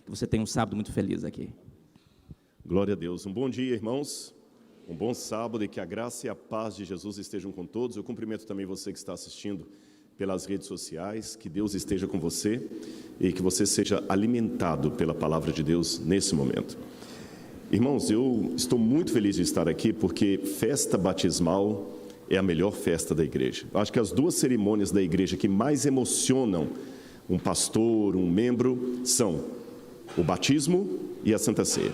Que você tenha um sábado muito feliz aqui. Glória a Deus. Um bom dia, irmãos. Um bom sábado e que a graça e a paz de Jesus estejam com todos. Eu cumprimento também você que está assistindo pelas redes sociais. Que Deus esteja com você e que você seja alimentado pela palavra de Deus nesse momento. Irmãos, eu estou muito feliz de estar aqui porque festa batismal é a melhor festa da igreja. Eu acho que as duas cerimônias da igreja que mais emocionam um pastor, um membro, são o batismo e a Santa Ceia.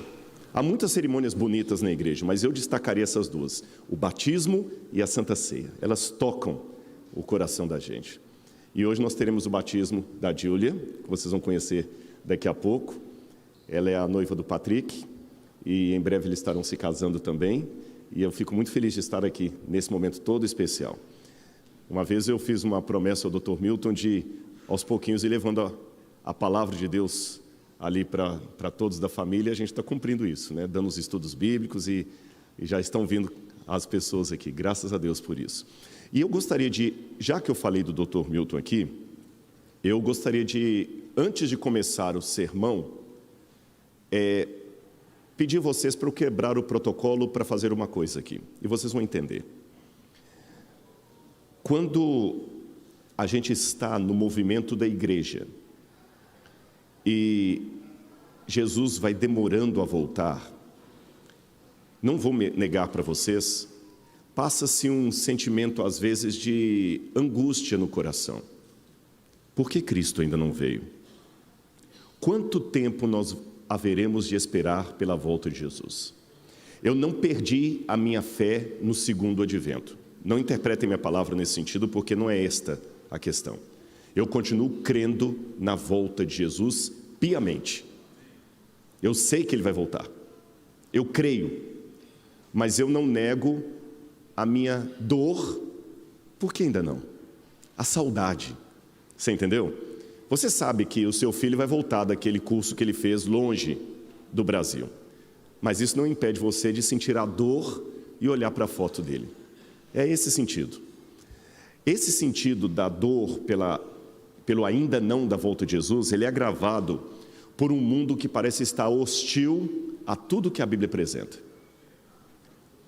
Há muitas cerimônias bonitas na igreja, mas eu destacaria essas duas, o batismo e a Santa Ceia. Elas tocam o coração da gente. E hoje nós teremos o batismo da Júlia, que vocês vão conhecer daqui a pouco. Ela é a noiva do Patrick e em breve eles estarão se casando também. E eu fico muito feliz de estar aqui nesse momento todo especial. Uma vez eu fiz uma promessa ao Dr. Milton de, aos pouquinhos, ir levando a palavra de Deus ali para todos da família. A gente está cumprindo isso, né? Dando os estudos bíblicos e já estão vindo as pessoas aqui, graças a Deus por isso. E eu gostaria de, já que eu falei do Dr. Milton aqui, eu gostaria de, antes de começar o sermão, pedir vocês para eu quebrar o protocolo para fazer uma coisa aqui, e vocês vão entender. Quando a gente está no movimento da igreja e Jesus vai demorando a voltar, não vou negar para vocês, passa-se um sentimento às vezes de angústia no coração. Por que Cristo ainda não veio? Quanto tempo nós haveremos de esperar pela volta de Jesus? Eu não perdi a minha fé no segundo advento. Não interpretem minha palavra nesse sentido, porque não é esta a questão. Eu continuo crendo na volta de Jesus piamente. Eu sei que Ele vai voltar. Eu creio. Mas eu não nego a minha dor, porque ainda não. A saudade. Você entendeu? Você sabe que o seu filho vai voltar daquele curso que ele fez longe do Brasil. Mas isso não impede você de sentir a dor e olhar para a foto dele. É esse sentido. Esse sentido da dor pelo ainda não da volta de Jesus, ele é agravado por um mundo que parece estar hostil a tudo que a Bíblia apresenta.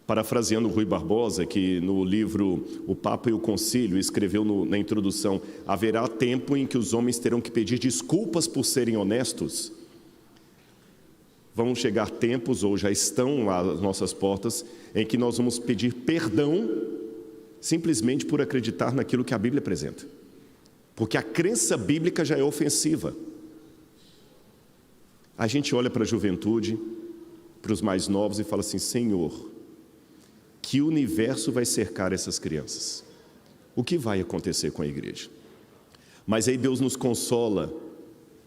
Parafraseando Rui Barbosa, que no livro O Papa e o Concílio escreveu na introdução: haverá tempo em que os homens terão que pedir desculpas por serem honestos. Vão chegar tempos, ou já estão às nossas portas, em que nós vamos pedir perdão simplesmente por acreditar naquilo que a Bíblia apresenta. Porque a crença bíblica já é ofensiva. A gente olha para a juventude, para os mais novos e fala assim: Senhor, que universo vai cercar essas crianças? O que vai acontecer com a igreja? Mas aí Deus nos consola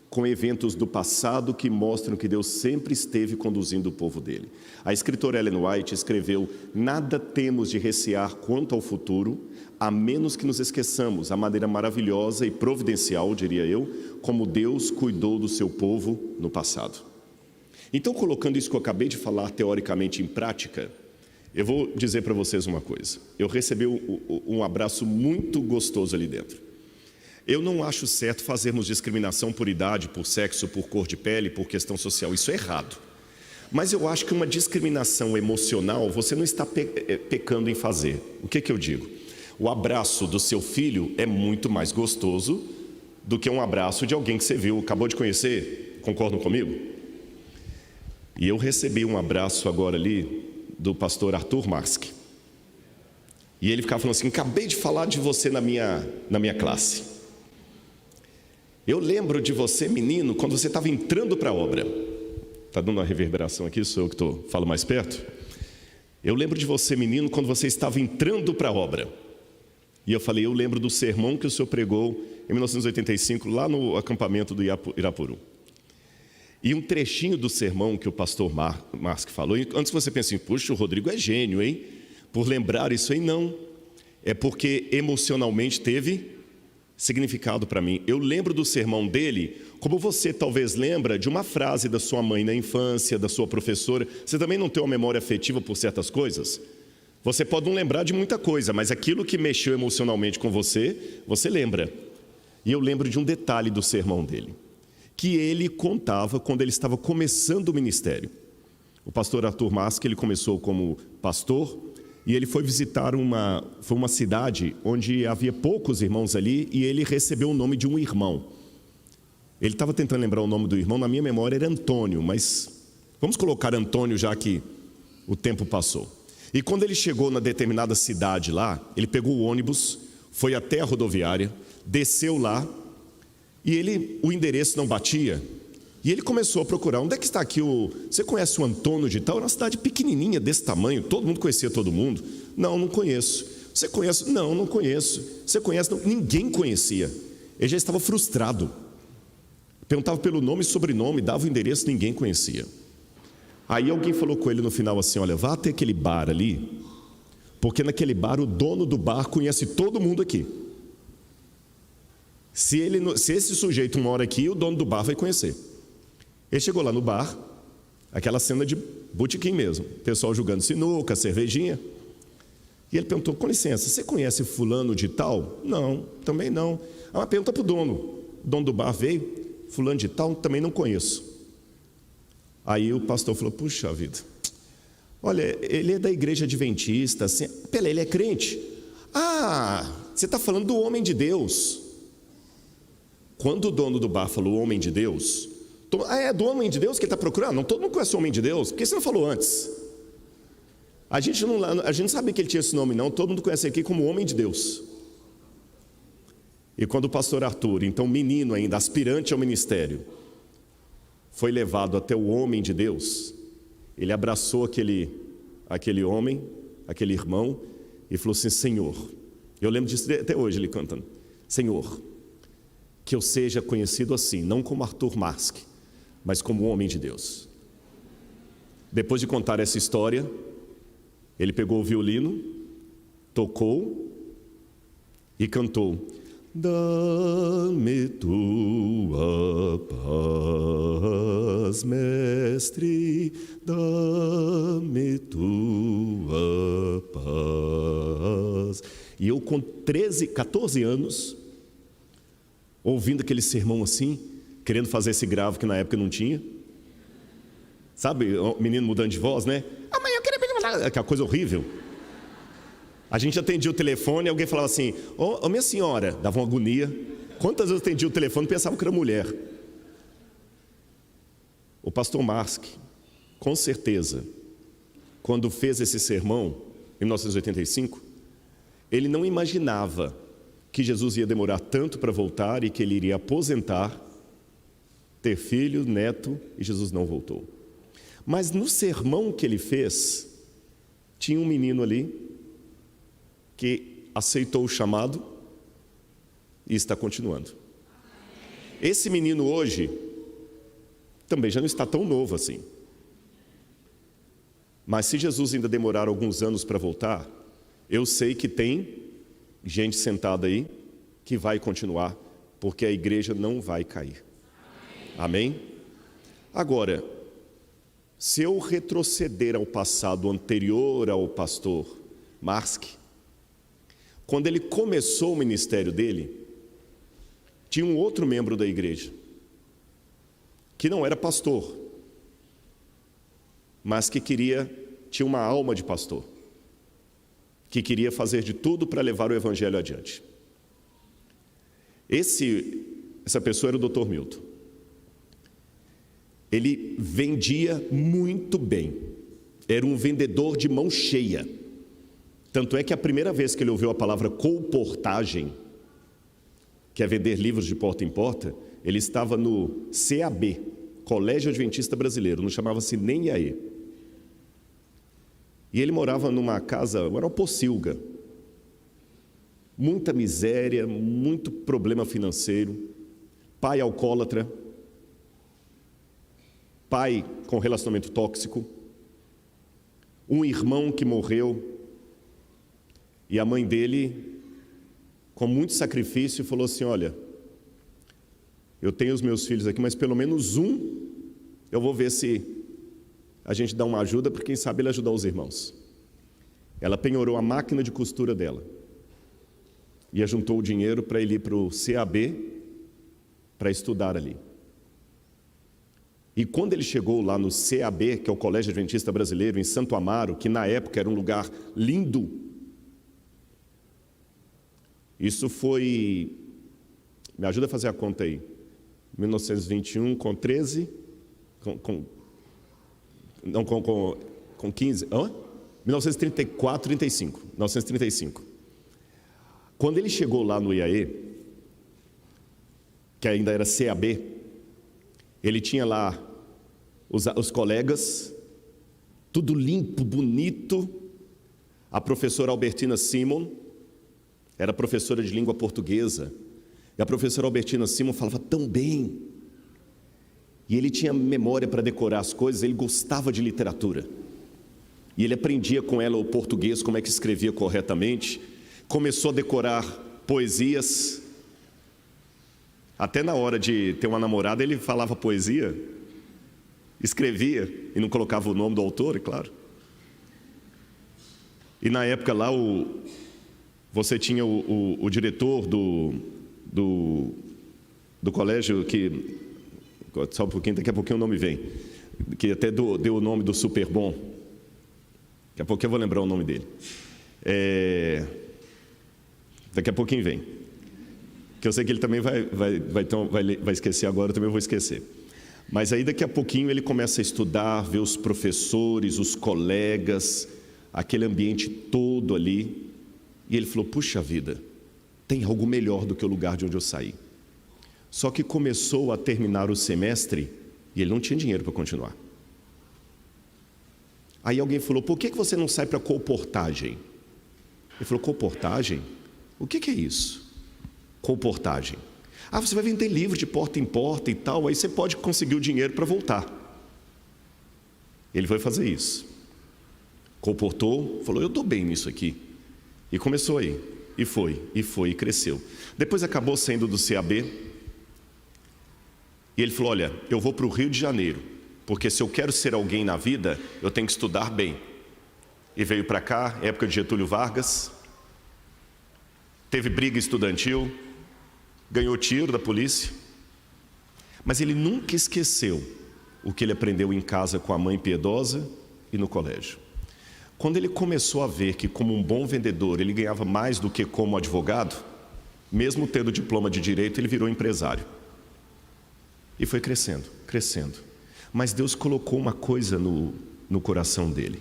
com eventos do passado que mostram que Deus sempre esteve conduzindo o povo dele. A escritora Ellen White escreveu: nada temos de recear quanto ao futuro, a menos que nos esqueçamos a maneira maravilhosa e providencial, diria eu, como Deus cuidou do seu povo no passado. Então, colocando isso que eu acabei de falar teoricamente em prática, eu vou dizer para vocês uma coisa. Eu recebi um abraço muito gostoso ali dentro. Eu não acho certo fazermos discriminação por idade, por sexo, por cor de pele, por questão social. Isso é errado. Mas eu acho que uma discriminação emocional você não está pecando em fazer. O que eu digo? O abraço do seu filho é muito mais gostoso do que um abraço de alguém que você viu, acabou de conhecer. Concordam comigo? E eu recebi um abraço agora ali do pastor Arthur Marsk. E ele ficava falando assim: acabei de falar de você na minha classe. Eu lembro de você, menino, quando você estava entrando para a obra. Está dando uma reverberação aqui, sou eu que falo mais perto. Eu lembro de você, menino, quando você estava entrando para a obra. E eu falei: eu lembro do sermão que o senhor pregou em 1985, lá no acampamento do Irapuru. E um trechinho do sermão que o pastor Marsk falou, e antes você pense assim: puxa, o Rodrigo é gênio, hein? Por lembrar isso aí, não. É porque emocionalmente teve significado para mim. Eu lembro do sermão dele, como você talvez lembra de uma frase da sua mãe na infância, da sua professora. Você também não tem uma memória afetiva por certas coisas? Você pode não lembrar de muita coisa, mas aquilo que mexeu emocionalmente com você, você lembra. E eu lembro de um detalhe do sermão dele, que ele contava quando ele estava começando o ministério. O pastor Arthur Mask, ele começou como pastor e ele foi visitar uma cidade onde havia poucos irmãos ali e ele recebeu o nome de um irmão. Ele estava tentando lembrar o nome do irmão, na minha memória era Antônio, mas vamos colocar Antônio já que o tempo passou. E quando ele chegou na determinada cidade lá, ele pegou o ônibus, foi até a rodoviária, desceu lá e o endereço não batia. E ele começou a procurar, onde é que está aqui você conhece o Antônio de tal? Era uma cidade pequenininha desse tamanho, todo mundo conhecia todo mundo. Não, não conheço. Você conhece? Não, não conheço. Você conhece? Não, ninguém conhecia. Ele já estava frustrado. Perguntava pelo nome e sobrenome, dava o endereço, ninguém conhecia. Aí alguém falou com ele no final assim, olha, vá até aquele bar ali, porque naquele bar o dono do bar conhece todo mundo aqui. Se esse sujeito mora aqui, o dono do bar vai conhecer. Ele chegou lá no bar, aquela cena de botequim mesmo, pessoal jogando sinuca, cervejinha. E ele perguntou, com licença, você conhece fulano de tal? Não, também não. Pergunta para o dono. O dono do bar veio, fulano de tal, também não conheço. Aí o pastor falou, puxa vida, olha, ele é da igreja adventista, assim, pera, ele é crente? Você está falando do homem de Deus. Quando o dono do bar falou homem de Deus, é do homem de Deus que ele está procurando? Não, todo mundo conhece o homem de Deus, por que você não falou antes? A gente não sabia que ele tinha esse nome não, todo mundo conhece ele aqui como homem de Deus. E quando o pastor Arthur, então menino ainda, aspirante ao ministério, foi levado até o homem de Deus, ele abraçou aquele homem, aquele irmão, e falou assim, Senhor, eu lembro disso até hoje ele cantando, Senhor, que eu seja conhecido assim, não como Arthur Mask, mas como homem de Deus. Depois de contar essa história, ele pegou o violino, tocou e cantou, dá-me tua paz, mestre, dá-me tua paz. E eu com 14 anos, ouvindo aquele sermão assim, querendo fazer esse grave que na época não tinha. Sabe, o menino mudando de voz, né? Mãe, eu queria pedir aquela coisa horrível. A gente atendia o telefone e alguém falava assim, minha senhora, dava uma agonia. Quantas vezes eu atendia o telefone e pensava que era mulher? O pastor Mask, com certeza, quando fez esse sermão, em 1985, ele não imaginava que Jesus ia demorar tanto para voltar e que ele iria aposentar, ter filho, neto, e Jesus não voltou. Mas no sermão que ele fez, tinha um menino ali, que aceitou o chamado e está continuando. Esse menino hoje também já não está tão novo assim. Mas se Jesus ainda demorar alguns anos para voltar, eu sei que tem gente sentada aí que vai continuar, porque a igreja não vai cair. Amém? Agora, se eu retroceder ao passado anterior ao pastor Mask, quando ele começou o ministério dele, tinha um outro membro da igreja, que não era pastor, mas que tinha uma alma de pastor, que queria fazer de tudo para levar o evangelho adiante. Essa pessoa era o Dr. Milton. Ele vendia muito bem, era um vendedor de mão cheia. Tanto é que a primeira vez que ele ouviu a palavra colportagem, que é vender livros de porta em porta, ele estava no CAB, Colégio Adventista Brasileiro, não chamava-se nem IAE. E ele morava numa casa, era uma pocilga, muita miséria, muito problema financeiro, pai alcoólatra, pai com relacionamento tóxico, um irmão que morreu, e a mãe dele, com muito sacrifício, falou assim, olha, eu tenho os meus filhos aqui, mas pelo menos um, eu vou ver se a gente dá uma ajuda, porque quem sabe ele ajudar os irmãos. Ela penhorou a máquina de costura dela, e ajuntou o dinheiro para ele ir para o CAB, para estudar ali. E quando ele chegou lá no CAB, que é o Colégio Adventista Brasileiro, em Santo Amaro, que na época era um lugar lindo, isso foi, me ajuda a fazer a conta aí, 1921 com 13, com 15, 1934, 1935. Quando ele chegou lá no IAE, que ainda era CAB, ele tinha lá os colegas, tudo limpo, bonito. A professora Albertina Simon era professora de língua portuguesa, e a professora Albertina Simon falava tão bem, e ele tinha memória para decorar as coisas, ele gostava de literatura, e ele aprendia com ela o português, como é que escrevia corretamente, começou a decorar poesias, até na hora de ter uma namorada ele falava poesia, escrevia e não colocava o nome do autor, é claro. E na época lá você tinha o diretor do colégio, que só um pouquinho, daqui a pouquinho o nome vem, que até deu o nome do Super Bom, daqui a pouco eu vou lembrar o nome dele, daqui a pouquinho vem, que eu sei que ele também vai esquecer agora, eu também vou esquecer. Mas aí daqui a pouquinho ele começa a estudar, ver os professores, os colegas, aquele ambiente todo ali, e ele falou, puxa vida, tem algo melhor do que o lugar de onde eu saí. Só que começou a terminar o semestre e ele não tinha dinheiro para continuar. Aí alguém falou, por que você não sai para colportagem? Ele falou, colportagem? O que é isso? Colportagem. Ah, você vai vender livro de porta em porta e tal, aí você pode conseguir o dinheiro para voltar. Ele foi fazer isso. Colportou, falou, eu estou bem nisso aqui. E começou aí. E foi, e cresceu. Depois acabou saindo do CAB. E ele falou, olha, eu vou para o Rio de Janeiro, porque se eu quero ser alguém na vida, eu tenho que estudar bem. E veio para cá, época de Getúlio Vargas. Teve briga estudantil, ganhou tiro da polícia, mas ele nunca esqueceu o que ele aprendeu em casa com a mãe piedosa e no colégio. Quando ele começou a ver que, como um bom vendedor, ele ganhava mais do que como advogado, mesmo tendo diploma de direito, ele virou empresário. E foi crescendo, crescendo. Mas Deus colocou uma coisa no coração dele.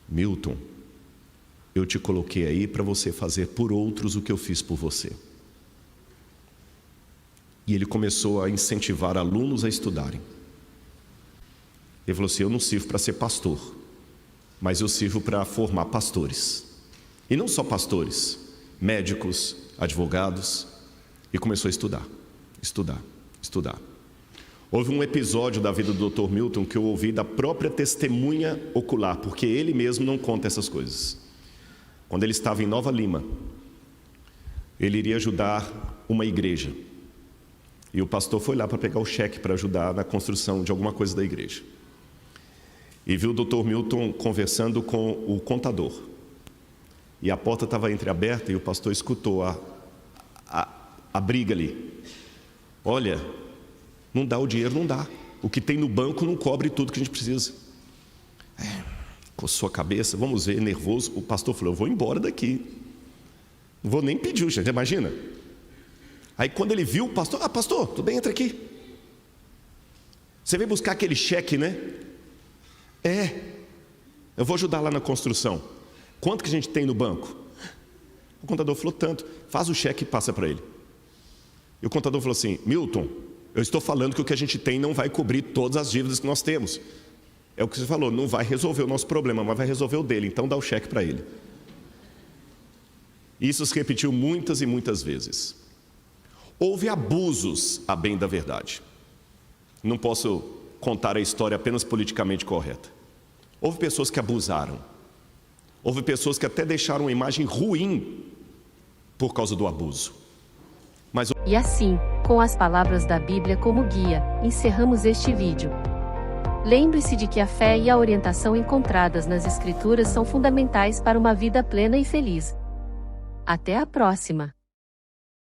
Milton, eu te coloquei aí para você fazer por outros o que eu fiz por você. E ele começou a incentivar alunos a estudarem. Ele falou assim, eu não sirvo para ser pastor, mas eu sirvo para formar pastores. E não só pastores, médicos, advogados. E começou a estudar, estudar, estudar. Houve um episódio da vida do Dr. Milton que eu ouvi da própria testemunha ocular, porque ele mesmo não conta essas coisas. Quando ele estava em Nova Lima, ele iria ajudar uma igreja. E o pastor foi lá para pegar o cheque para ajudar na construção de alguma coisa da igreja. E viu o Dr. Milton conversando com o contador. E a porta estava entreaberta e o pastor escutou a briga ali. Olha, não dá o dinheiro, não dá. O que tem no banco não cobre tudo que a gente precisa. Coçou a cabeça, vamos ver, nervoso. O pastor falou, eu vou embora daqui. Não vou nem pedir, gente, imagina. Aí quando ele viu o pastor, pastor, tudo bem, entra aqui. Você veio buscar aquele cheque, né? Eu vou ajudar lá na construção. Quanto que a gente tem no banco? O contador falou, tanto. Faz o cheque e passa para ele. E o contador falou assim, Milton, eu estou falando que o que a gente tem não vai cobrir todas as dívidas que nós temos. É o que você falou, não vai resolver o nosso problema, mas vai resolver o dele, então dá o cheque para ele. Isso se repetiu muitas e muitas vezes. Houve abusos a bem da verdade. Não posso contar a história apenas politicamente correta. Houve pessoas que abusaram. Houve pessoas que até deixaram uma imagem ruim por causa do abuso. E assim, com as palavras da Bíblia como guia, encerramos este vídeo. Lembre-se de que a fé e a orientação encontradas nas Escrituras são fundamentais para uma vida plena e feliz. Até a próxima!